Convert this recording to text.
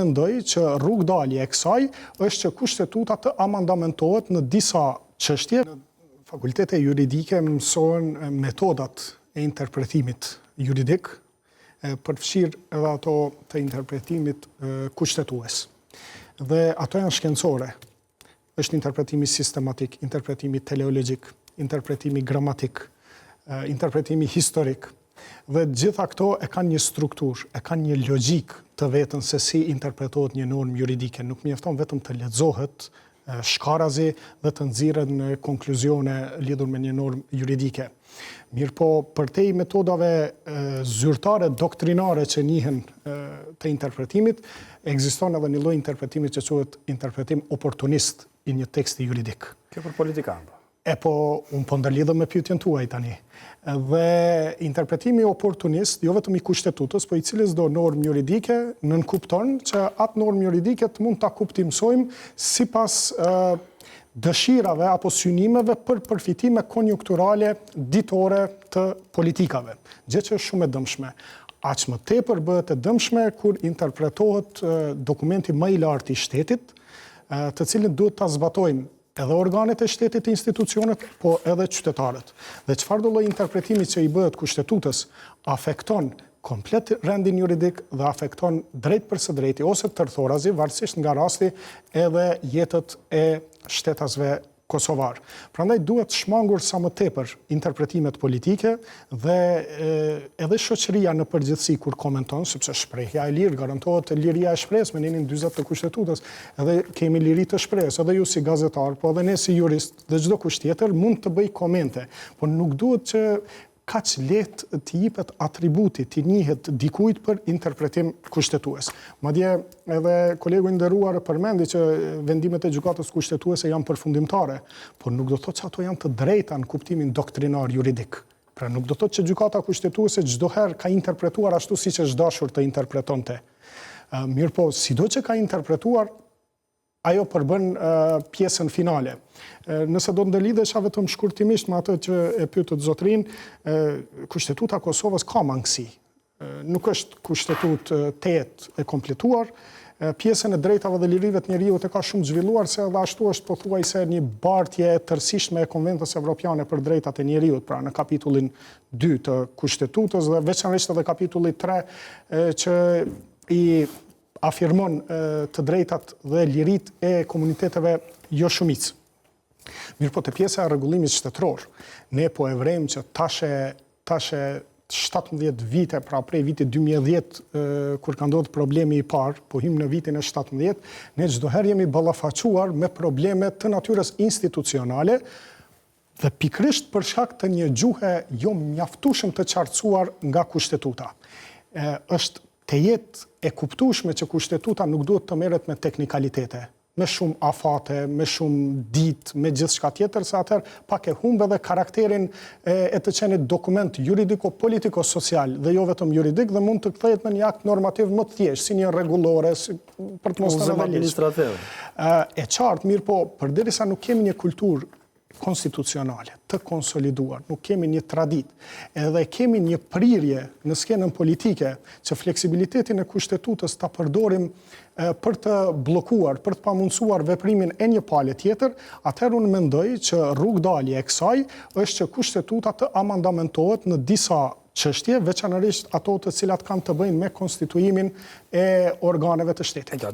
mendoj që rrugdalja e kësaj është që kushtetuta të amandamentohet në disa çështje. Në fakultete juridike mësohen metodat e interpretimit juridik, përfshirë edhe ato të interpretimit kushtetues. Dhe ato janë shkencore. Është interpretimi sistematik, interpretimi teleologjik, interpretimi gramatik, interpretimi historik. Dhe gjitha këto e kanë një strukturë, e kanë një logjik të vetën se si interpretohet një normë juridike. Nuk mjafton vetëm të lexohet shkarazi dhe të nxirret në konkluzione lidhur me një normë juridike. Mirëpo, përtej metodave zyrtare, doktrinare që njihen të interpretimit, ekziston edhe një lloj interpretimi që quhet interpretim oportunist i një teksti juridik. Kjo për politikanë. Unë po ndërlidhem me pyetjen tuaj tani. Dhe interpretimi oportunist, jo vetëm i kushtetutës, po i cilës do normë juridike, nënkupton që atë normë juridike të mund ta kuptimsojmë sipas dëshirave apo synimeve për përfitime konjunkturale ditore të politikave. Gjë që është shumë e dëmshme. Aq më tepër bëhet e dëmshme kur interpretohet dokumenti më i lartë i shtetit, të cilin duhet ta zbatojmë edhe organet e shtetit e institucionet, po edhe qytetarët. Dhe çfarë do lloj interpretimi që i bëhet kushtetutës afekton komplet rendin juridik dhe afekton drejt për së drejti ose tërthorazi, varësisht nga rasti, edhe jetët e shtetasve kosovar. Prandaj duhet shmangur sa më tepër interpretimet politike dhe edhe shoqëria në përgjithësi kur komenton, sepse shprehja e lirë garantohet liria e shprehjes me ninin 40 të kushtetutës, edhe kemi liri të shprehjes, edhe ju si gazetar, po edhe ne si jurist dhe çdo kush tjetër mund të bëj komente, por nuk duhet që kaq lehtë të jipet atributi, të njihet dikujt për interpretim kushtetues. Madje edhe kolegu i nderuar përmendi që vendimet e gjykatës kushtetuese janë përfundimtare, por nuk do të thotë që ato janë të drejta në kuptimin doktrinar juridik. Pra nuk do të thotë që gjykata kushtetuese çdo herë ka interpretuar ashtu siç është dashur të interpretonte. Mirëpo, sido që ka interpretuar, ajo përbën pjesën finale. Nëse do ndërlidhesha vetëm shkurtimisht me atë që e pyetët zotrin, Kushtetuta e Kosovës ka mangësi. Nuk është kushtetutë të jetë e kompletuar, pjesën e drejtave dhe lirive të njeriut e ka shumë zhvilluar, se edhe ashtu është pothuajse një bartje e tërësishme e Konventës Evropiane për drejtat e njeriut, pra në kapitullin 2 të Kushtetutës dhe veçanërisht edhe kapitulli 3 që i afirmon të drejtat dhe lirit e komuniteteve jo shumicë. Mirëpo te pjesa e rregullimit shtetëror, ne po e vrejmë që tashe 17 vite, pra prej vitit 2010, kur ka ndodhur problemi i parë, po hym në vitin e 17, ne çdo herë jemi ballafaquar me probleme të natyrës institucionale dhe pikërisht për shkak të një gjuhe jo mjaftueshëm të qartësuar nga kushtetuta. Është të jetë e kuptueshme që kushtetuta nuk duhet të merret me teknikalitete, me shumë afate, me shumë ditë, me gjithçka tjetër, se atëherë pak e humb edhe karakterin e të qenit dokument juridiko-politiko-social dhe jo vetëm juridik, dhe mund të kthehet në një akt normativ më të thjeshtë, si një rregullore, për të mos thënë administrativ. E qartë, mirë po, përderisa nuk kemi një kulturë konstitucionale, të konsoliduar, nuk kemi një traditë, edhe kemi një prirje në skenën politike që fleksibilitetin e kushtetutës ta përdorim për të bllokuar, për të pamundsuar veprimin e një pale tjetër, atëherë unë mendoj që rrugdalja e kësaj është që kushtetuta të amandamentohet në disa çështje, veçanërisht ato të cilat kanë të bëjnë me konstituimin e organeve të shtetit.